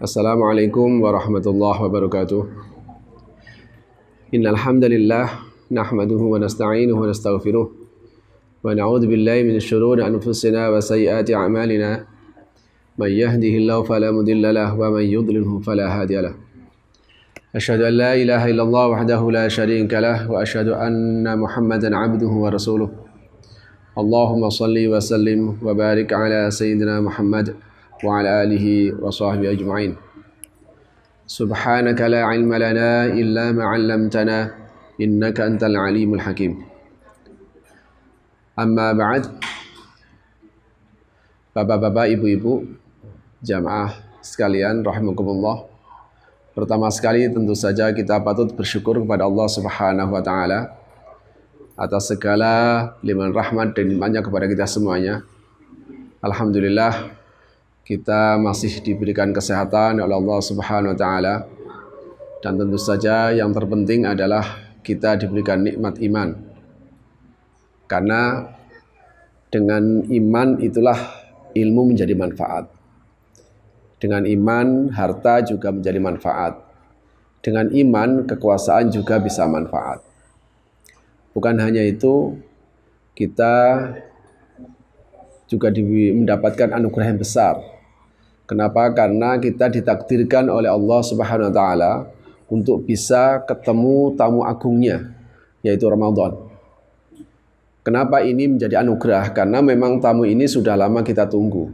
Assalamualaikum warahmatullahi wabarakatuh. Innal hamdalillah nahmaduhu wa nasta'inuhu wa nastaghfiruh wa na'udzu billahi min syururi anfusina wa sayyiati a'malina. May yahdihillahu fala mudilla lahu wa may yudlilhu fala hadiya lahu. Asyhadu an la ilaha illallah wahdahu la syarika lahu wa asyhadu anna Muhammadan 'abduhu wa rasuluh. Allahumma shalli wa sallim wa barik ala sayyidina Muhammad wa ala alihi wa sahbihi ajma'in. Subhanaka la ilma lana illa ma 'allamtana innaka antal alimul hakim. Amma ba'd. Bapak-bapak, ibu-ibu, jamaah sekalian rahimakumullah. Pertama sekali tentu saja kita patut bersyukur kepada Allah Subhanahu wa taala atas segala limpahan rahmat dan nikmatnya kepada kita semuanya. Alhamdulillah kita masih diberikan kesehatan oleh Allah Subhanahu wa taala, dan tentu saja yang terpenting adalah kita diberikan nikmat iman. Karena dengan iman itulah ilmu menjadi manfaat. Dengan iman harta juga menjadi manfaat. Dengan iman kekuasaan juga bisa manfaat. Bukan hanya itu, kita juga mendapatkan anugerah yang besar. Kenapa? Karena kita ditakdirkan oleh Allah Subhanahu wa taala untuk bisa ketemu tamu agungnya, yaitu Ramadan. Kenapa ini menjadi anugerah? Karena memang tamu ini sudah lama kita tunggu.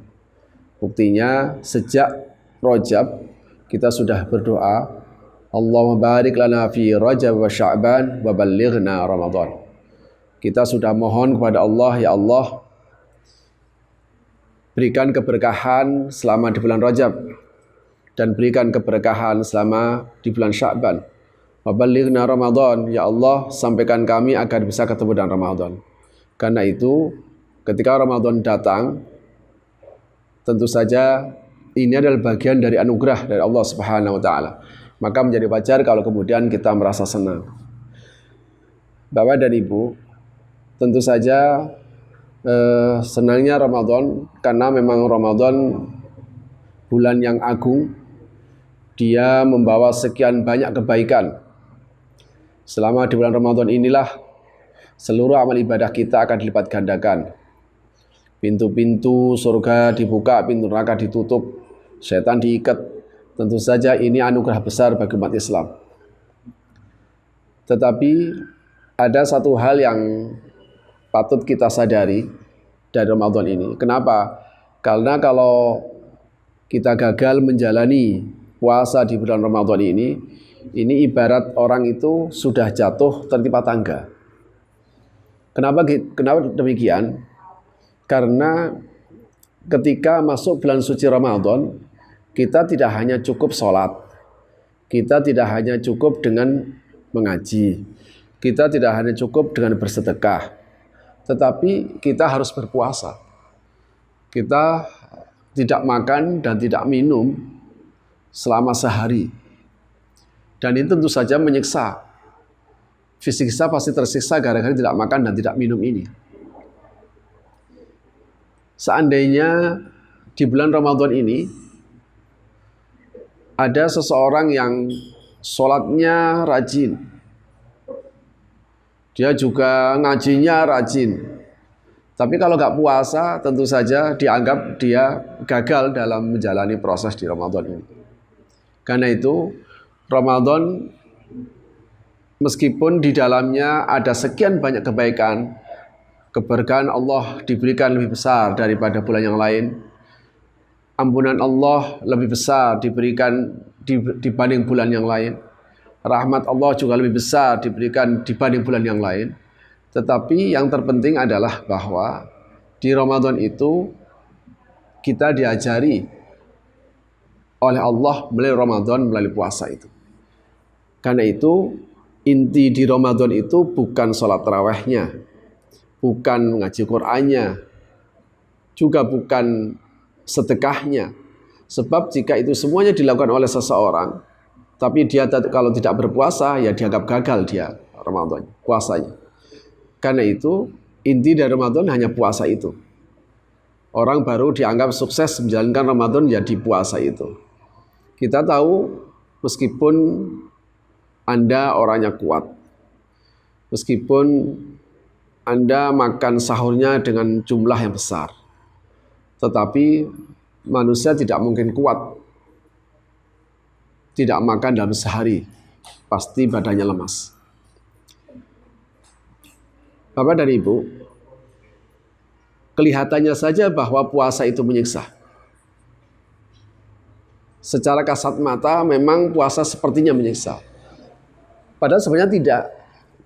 Buktinya sejak Rajab kita sudah berdoa, Allahumma barik lana fi Rajab wa Sya'ban wa ballighna Ramadan. Kita sudah mohon kepada Allah, ya Allah, berikan keberkahan selama di bulan Rajab dan berikan keberkahan selama di bulan Sya'ban. Wa ballighna Ramadan, ya Allah, sampaikan kami agar bisa ketemu dengan Ramadan. Karena itu, ketika Ramadan datang, tentu saja ini adalah bagian dari anugerah dari Allah Subhanahu wa taala. Maka menjadi wajar kalau kemudian kita merasa senang. Bapak dan Ibu, tentu saja senangnya Ramadan karena memang Ramadan bulan yang agung. Dia membawa sekian banyak kebaikan. Selama di bulan Ramadan inilah seluruh amal ibadah kita akan dilipat gandakan. Pintu-pintu surga dibuka, pintu neraka ditutup, setan diikat. Tentu saja ini anugerah besar bagi umat Islam. Tetapi ada satu hal yang patut kita sadari dari Ramadan ini. Kenapa? Karena kalau kita gagal menjalani puasa di bulan Ramadan ini ibarat orang itu sudah jatuh tertimpa tangga. Kenapa demikian? Karena ketika masuk bulan suci Ramadan, kita tidak hanya cukup sholat, kita tidak hanya cukup dengan mengaji, kita tidak hanya cukup dengan bersedekah, tetapi kita harus berpuasa. Kita tidak makan dan tidak minum selama sehari. Dan ini tentu saja menyiksa. Fisik kita pasti tersiksa gara-gara tidak makan dan tidak minum ini. Seandainya di bulan Ramadan ini ada seseorang yang sholatnya rajin, dia juga ngajinya rajin, tapi kalau nggak puasa tentu saja dianggap dia gagal dalam menjalani proses di Ramadan ini. Karena itu Ramadan meskipun di dalamnya ada sekian banyak kebaikan, keberkahan Allah diberikan lebih besar daripada bulan yang lain. Ampunan Allah lebih besar diberikan dibanding bulan yang lain. Rahmat Allah juga lebih besar diberikan dibanding bulan yang lain. Tetapi yang terpenting adalah bahwa di Ramadan itu kita diajari oleh Allah melalui Ramadan, melalui puasa itu. Karena itu inti di Ramadan itu bukan sholat tarawihnya, bukan mengaji Qur'annya, juga bukan sedekahnya. Sebab jika itu semuanya dilakukan oleh seseorang, tapi dia kalau tidak berpuasa, ya dianggap gagal dia Ramadan, puasanya. Karena itu inti dari Ramadan hanya puasa itu. Orang baru dianggap sukses menjalankan Ramadan ya di puasa itu. Kita tahu meskipun Anda orangnya kuat, meskipun Anda makan sahurnya dengan jumlah yang besar, tetapi manusia tidak mungkin kuat tidak makan dalam sehari, pasti badannya lemas. Bapak dan Ibu, kelihatannya saja bahwa puasa itu menyiksa. Secara kasat mata memang puasa sepertinya menyiksa. Padahal sebenarnya tidak.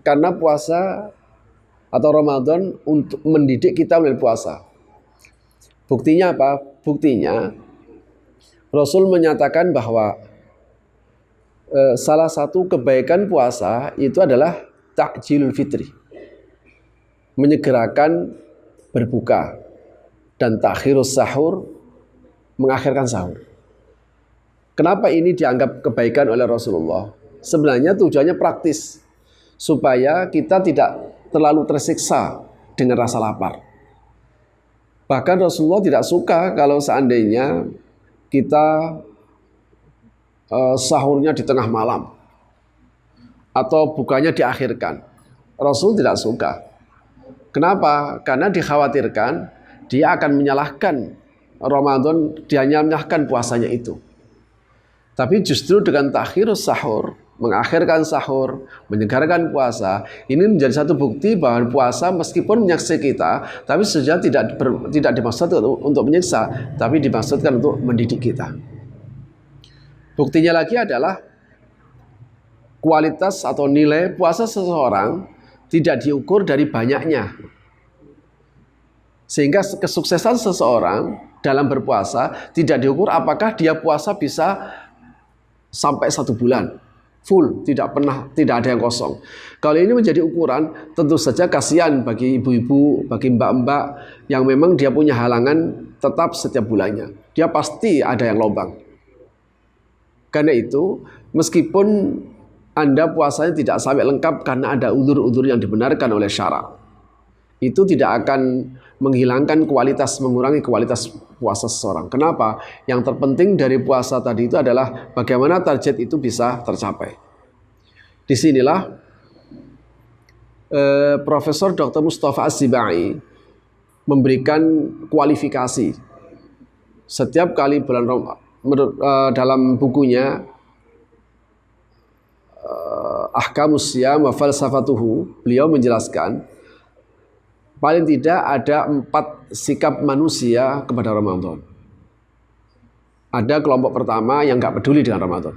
Karena puasa atau Ramadan untuk mendidik kita melalui puasa. Buktinya apa? Buktinya Rasul menyatakan bahwa salah satu kebaikan puasa itu adalah takjilul fitri. Menyegerakan berbuka, dan takhirus sahur, mengakhirkan sahur. Kenapa ini dianggap kebaikan oleh Rasulullah? Sebenarnya tujuannya praktis, supaya kita tidak terlalu tersiksa dengan rasa lapar. Bahkan Rasulullah tidak suka kalau seandainya kita sahurnya di tengah malam atau bukanya diakhirkan. Rasul tidak suka. Kenapa? Karena dikhawatirkan dia akan menyalahkan Ramadan, dia menyalahkan puasanya itu. Tapi justru dengan takhirus sahur, mengakhirkan sahur, menyegarkan puasa, ini menjadi satu bukti bahwa puasa meskipun menyiksa kita, tapi sejatinya tidak dimaksud untuk menyiksa, tapi dimaksudkan untuk mendidik kita. Buktinya lagi adalah kualitas atau nilai puasa seseorang tidak diukur dari banyaknya. Sehingga kesuksesan seseorang dalam berpuasa tidak diukur apakah dia puasa bisa sampai 1 bulan full, tidak ada yang kosong. Kalau ini menjadi ukuran, tentu saja kasihan bagi ibu-ibu, bagi mbak-mbak yang memang dia punya halangan tetap setiap bulannya. Dia pasti ada yang lobang. Karena itu, meskipun Anda puasanya tidak sampai lengkap karena ada udzur-udzur yang dibenarkan oleh syarak, itu tidak akan menghilangkan kualitas, mengurangi kualitas puasa seseorang. Kenapa? Yang terpenting dari puasa tadi itu adalah bagaimana target itu bisa tercapai. Disinilah Profesor Dr. Mustafa Az-Zibai memberikan kualifikasi. Setiap kali bulan Ramadan, dalam bukunya Ahkamus Syiyam wa Falsafatuhu, beliau menjelaskan paling tidak ada 4 sikap manusia kepada Ramadan. Ada kelompok pertama yang nggak peduli dengan Ramadan.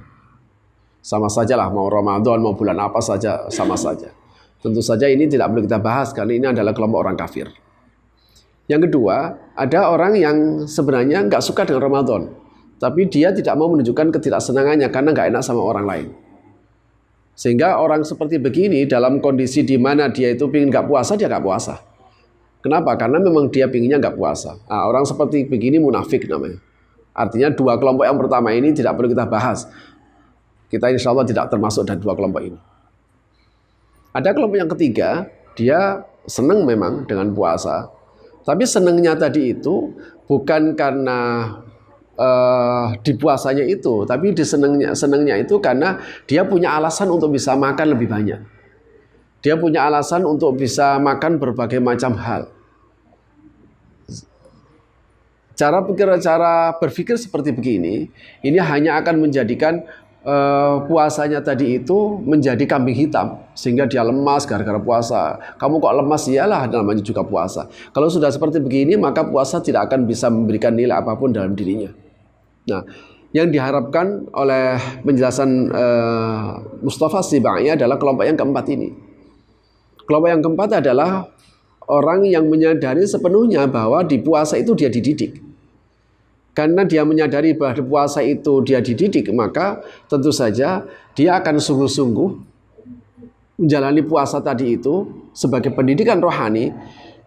Sama sajalah mau Ramadan mau bulan apa saja sama saja. Tentu saja ini tidak perlu kita bahas karena ini adalah kelompok orang kafir. Yang kedua, ada orang yang sebenarnya nggak suka dengan Ramadan, tapi dia tidak mau menunjukkan ketidaksenangannya karena nggak enak sama orang lain. Sehingga orang seperti begini dalam kondisi di mana dia itu pingin nggak puasa, dia nggak puasa. Kenapa? Karena memang dia pinginnya nggak puasa. Nah, orang seperti begini munafik namanya. Artinya 2 kelompok yang pertama ini tidak perlu kita bahas. Kita insya Allah tidak termasuk dari 2 kelompok ini. Ada kelompok yang ketiga, dia senang memang dengan puasa. Tapi senangnya tadi itu bukan karena di puasanya itu, tapi senangnya itu karena dia punya alasan untuk bisa makan lebih banyak. Dia punya alasan untuk bisa makan berbagai macam hal. Cara berpikir seperti begini, ini hanya akan menjadikan puasanya tadi itu menjadi kambing hitam, sehingga dia lemas gara-gara puasa. Kamu kok lemas? Iyalah, namanya juga puasa. Kalau sudah seperti begini, maka puasa tidak akan bisa memberikan nilai apapun dalam dirinya. Nah, yang diharapkan oleh penjelasan Mustafa Az-Zibai adalah kelompok yang keempat ini. Kelompok yang keempat adalah orang yang menyadari sepenuhnya bahwa di puasa itu dia dididik. Karena dia menyadari bahwa di puasa itu dia dididik, maka tentu saja dia akan sungguh-sungguh menjalani puasa tadi itu sebagai pendidikan rohani.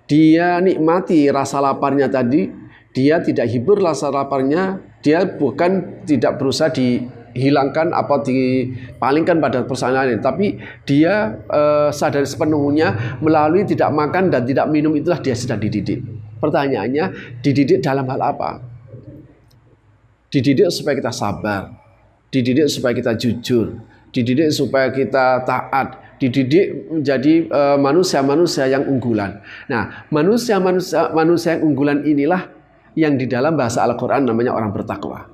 Dia nikmati rasa laparnya tadi, dia tidak hibur rasa laparnya, dia bukan tidak berusaha dihilangkan atau dipalingkan pada persoalan lain, tapi dia sadar sepenuhnya melalui tidak makan dan tidak minum itulah dia sedang dididik. Pertanyaannya, dididik dalam hal apa? Dididik supaya kita sabar, dididik supaya kita jujur, dididik supaya kita taat, dididik menjadi manusia-manusia yang unggulan. Nah, manusia yang unggulan inilah yang di dalam bahasa Al-Quran namanya orang bertakwa.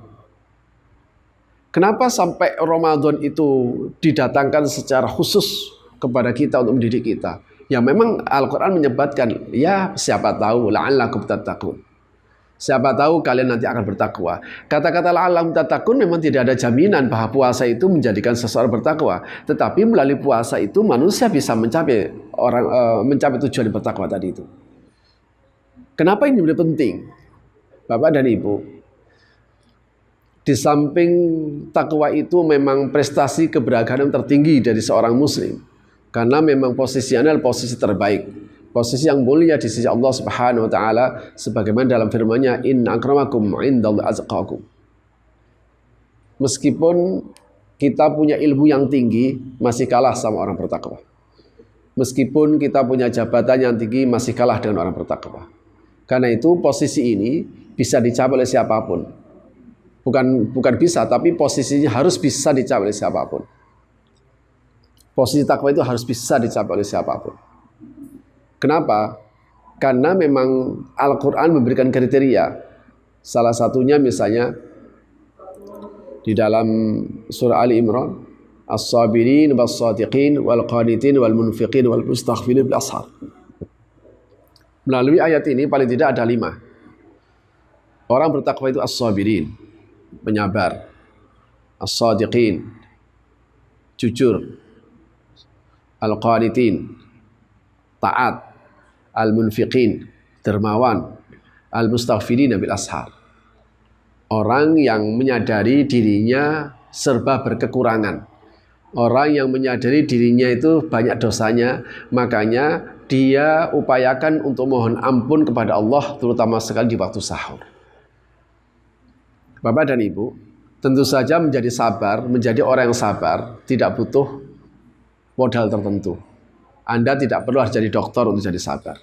Kenapa sampai Ramadan itu didatangkan secara khusus kepada kita untuk mendidik kita? Ya memang Al-Quran menyebutkan, ya siapa tahu, la'allakum tattaqun. Siapa tahu kalian nanti akan bertakwa. Kata-kata la'allakum tattaqun memang tidak ada jaminan bahwa puasa itu menjadikan seseorang bertakwa. Tetapi melalui puasa itu manusia bisa mencapai tujuan bertakwa tadi itu. Kenapa ini menjadi penting? Bapak dan Ibu, di samping takwa itu memang prestasi keberagaman tertinggi dari seorang muslim. Karena memang posisinya adalah posisi terbaik. Posisi yang mulia di sisi Allah Subhanahu wa taala sebagaimana dalam firman-Nya, inna akramakum indallahi atqakum. Meskipun kita punya ilmu yang tinggi, masih kalah sama orang bertakwa. Meskipun kita punya jabatan yang tinggi, masih kalah dengan orang bertakwa. Karena itu posisi ini bisa dicapai oleh siapapun. Bukan bisa, tapi posisinya harus bisa dicapai oleh siapapun. Posisi takwa itu harus bisa dicapai oleh siapapun. Kenapa? Karena memang Al-Quran memberikan kriteria. Salah satunya misalnya di dalam surah Ali Imran, as-sabirin was-sadiqin wal-qanitin wal-munfiqin wal-mustaghfirin bil ashar. Melalui ayat ini paling tidak ada 5. Orang bertakwa itu as-sabirin, penyabar, as-sadiqin, jujur, al-qanitin, taat, al-munfiqin, dermawan, al-mustaghfirin bil ashar. Orang yang menyadari dirinya serba berkekurangan. Orang yang menyadari dirinya itu banyak dosanya, makanya dia upayakan untuk mohon ampun kepada Allah, terutama sekali di waktu sahur. Bapak dan Ibu, tentu saja menjadi sabar, menjadi orang yang sabar tidak butuh modal tertentu. Anda tidak perlu harus jadi dokter untuk jadi sabar.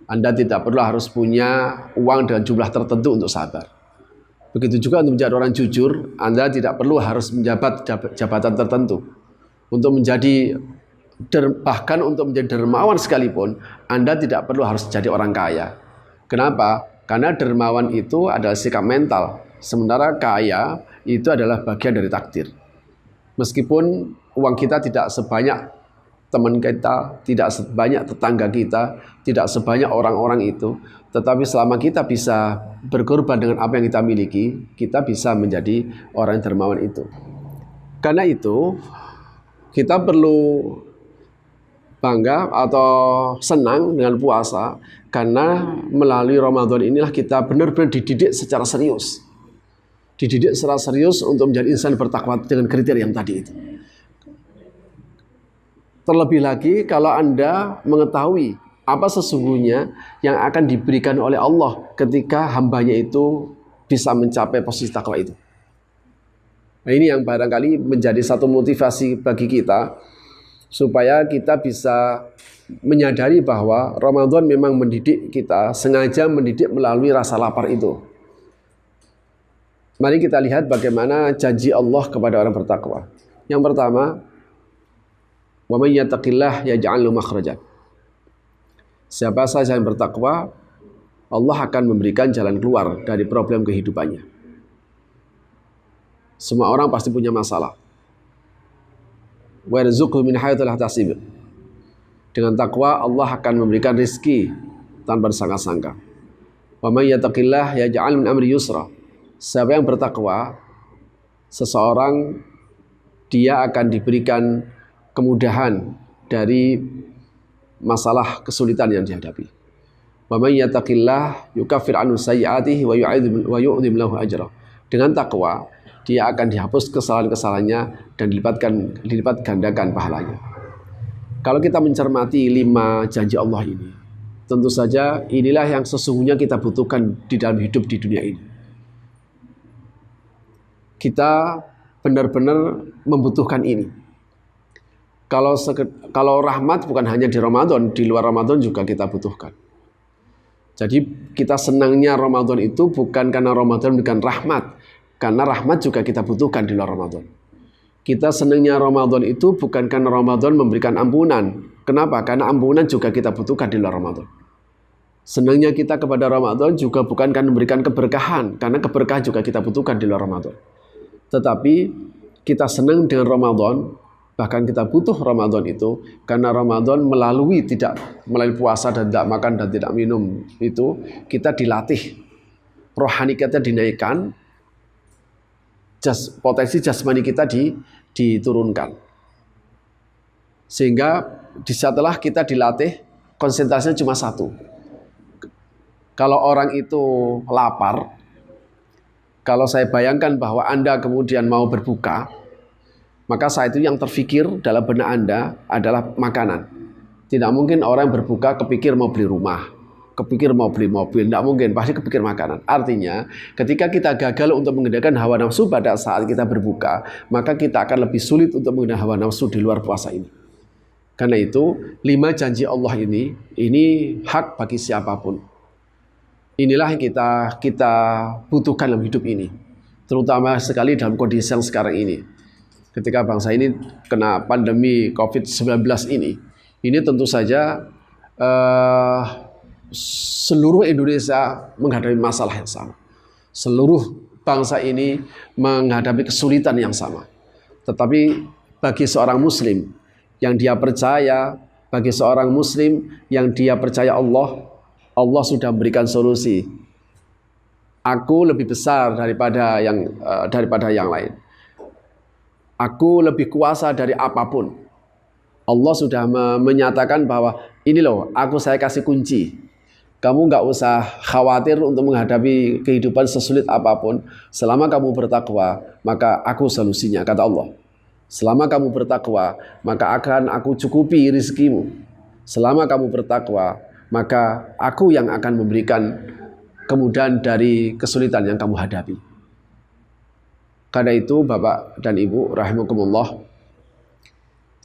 Anda tidak perlu harus punya uang dengan jumlah tertentu untuk sabar. Begitu juga untuk menjadi orang jujur, Anda tidak perlu harus menjabat jabatan tertentu. Untuk menjadi bahkan untuk menjadi dermawan sekalipun, Anda tidak perlu harus jadi orang kaya. Kenapa? Karena dermawan itu adalah sikap mental. Sementara kaya itu adalah bagian dari takdir. Meskipun uang kita tidak sebanyak teman kita, tidak sebanyak tetangga kita, tidak sebanyak orang-orang itu, tetapi selama kita bisa berkorban dengan apa yang kita miliki, kita bisa menjadi orang yang dermawan itu. Karena itu, kita perlu bangga atau senang dengan puasa, karena melalui Ramadan inilah kita benar-benar dididik secara serius. Dididik secara serius untuk menjadi insan bertakwa dengan kriteria yang tadi itu. Terlebih lagi kalau Anda mengetahui apa sesungguhnya yang akan diberikan oleh Allah ketika hambanya itu bisa mencapai posisi takwa itu. Nah, ini yang barangkali menjadi satu motivasi bagi kita supaya kita bisa menyadari bahwa Ramadan memang mendidik kita, sengaja mendidik melalui rasa lapar itu. Mari kita lihat bagaimana janji Allah kepada orang bertakwa. Yang pertama, wa may yattaqillah yaj'al lahu makhrajan. Siapa saja yang bertakwa, Allah akan memberikan jalan keluar dari problem kehidupannya. Semua orang pasti punya masalah. Wa yarzuqhu min haitsu la yahtasib. Dengan takwa Allah akan memberikan rezeki tanpa disangka-sangka. Wa may yattaqillah yaj'al min amri yusra. Siapa yang bertakwa, seseorang dia akan diberikan kemudahan dari masalah kesulitan yang dihadapi. Wa may yattaqillah yukaffir anhu sayyi'atihi wa yu'dhim lahu ajra. Dengan takwa, dia akan dihapus kesalahan-kesalahannya dan dilipat gandakan pahalanya. Kalau kita mencermati 5 janji Allah ini, tentu saja inilah yang sesungguhnya kita butuhkan di dalam hidup di dunia ini. Kita benar-benar membutuhkan ini. Kalau rahmat bukan hanya di Ramadan, di luar Ramadan juga kita butuhkan. Jadi kita senangnya Ramadan itu bukan karena Ramadan memberikan rahmat, karena rahmat juga kita butuhkan di luar Ramadan. Kita senangnya Ramadan itu bukan karena Ramadan memberikan ampunan. Kenapa? Karena ampunan juga kita butuhkan di luar Ramadan. Senangnya kita kepada Ramadan juga bukan karena memberikan keberkahan, karena keberkahan juga kita butuhkan di luar Ramadan. Tetapi kita senang dengan Ramadan, bahkan kita butuh Ramadan itu karena Ramadan melalui puasa dan tidak makan dan tidak minum itu kita dilatih, rohani kita dinaikkan, potensi jasmani kita diturunkan. Sehingga setelah kita dilatih, konsentrasinya cuma satu. Kalau orang itu lapar, kalau saya bayangkan bahwa Anda kemudian mau berbuka, maka saat itu yang terfikir dalam benak Anda adalah makanan. Tidak mungkin orang berbuka kepikir mau beli rumah, kepikir mau beli mobil, tidak mungkin, pasti kepikir makanan. Artinya, ketika kita gagal untuk mengendalikan hawa nafsu pada saat kita berbuka, maka kita akan lebih sulit untuk mengendalikan hawa nafsu di luar puasa ini. Karena itu, 5 janji Allah ini hak bagi siapapun. Inilah yang kita butuhkan dalam hidup ini, terutama sekali dalam kondisi yang sekarang ini. Ketika bangsa ini kena pandemi COVID-19 ini tentu saja seluruh Indonesia menghadapi masalah yang sama. Seluruh bangsa ini menghadapi kesulitan yang sama. Tetapi bagi seorang Muslim yang dia percaya, bagi seorang Muslim yang dia percaya Allah sudah memberikan solusi. Aku lebih besar daripada yang lain. Aku lebih kuasa dari apapun. Allah sudah menyatakan bahwa ini loh, saya kasih kunci. Kamu nggak usah khawatir untuk menghadapi kehidupan sesulit apapun. Selama kamu bertakwa, maka aku solusinya, kata Allah. Selama kamu bertakwa, maka akan aku cukupi rizkimu. Selama kamu bertakwa, maka aku yang akan memberikan kemudahan dari kesulitan yang kamu hadapi. Karena itu Bapak dan Ibu rahimakumullah,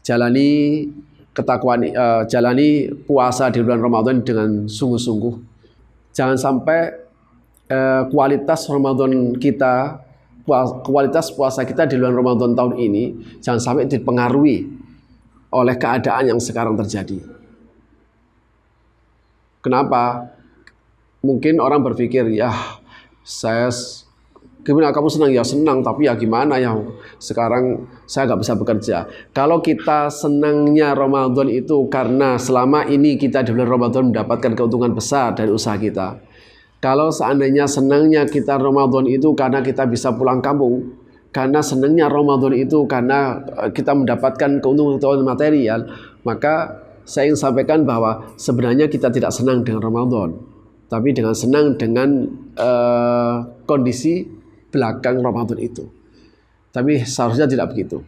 jalani ketakwaan, jalani puasa di bulan Ramadan dengan sungguh-sungguh. Jangan sampai kualitas Ramadan kita, kualitas puasa kita di bulan Ramadan tahun ini jangan sampai dipengaruhi oleh keadaan yang sekarang terjadi. Kenapa? Mungkin orang berpikir, ya gimana kamu senang? Ya senang, tapi ya gimana ya, sekarang saya nggak bisa bekerja. Kalau kita senangnya Ramadan itu karena selama ini kita di bulan Ramadan mendapatkan keuntungan besar dari usaha kita. Kalau seandainya senangnya kita Ramadan itu karena kita bisa pulang kampung, karena senangnya Ramadan itu karena kita mendapatkan keuntungan material, maka saya ingin sampaikan bahwa sebenarnya kita tidak senang dengan Ramadan, tapi dengan senang dengan kondisi belakang Ramadan itu. Tapi seharusnya tidak begitu.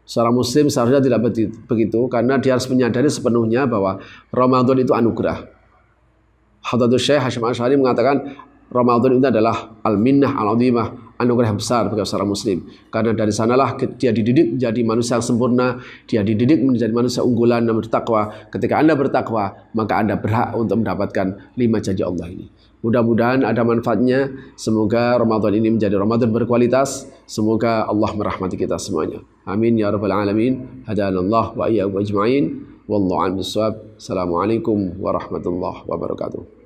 Seorang Muslim seharusnya tidak begitu, karena dia harus menyadari sepenuhnya bahwa Ramadan itu anugerah. Hadratus Syekh Hasyim Asy'ari mengatakan Ramadan itu adalah al-minnah al-'azimah, anugerah yang besar bagi seorang Muslim. Karena dari sanalah dia dididik menjadi manusia yang sempurna, dia dididik menjadi manusia unggulan dan bertakwa. Ketika Anda bertakwa, maka Anda berhak untuk mendapatkan 5 janji Allah ini. Mudah-mudahan ada manfaatnya. Semoga Ramadan ini menjadi Ramadan berkualitas. Semoga Allah merahmati kita semuanya. Amin ya rabbal alamin. Hadanallah wa iyyakum ajma'in. Wallahu a'lam bissawab. Assalamualaikum warahmatullahi wabarakatuh.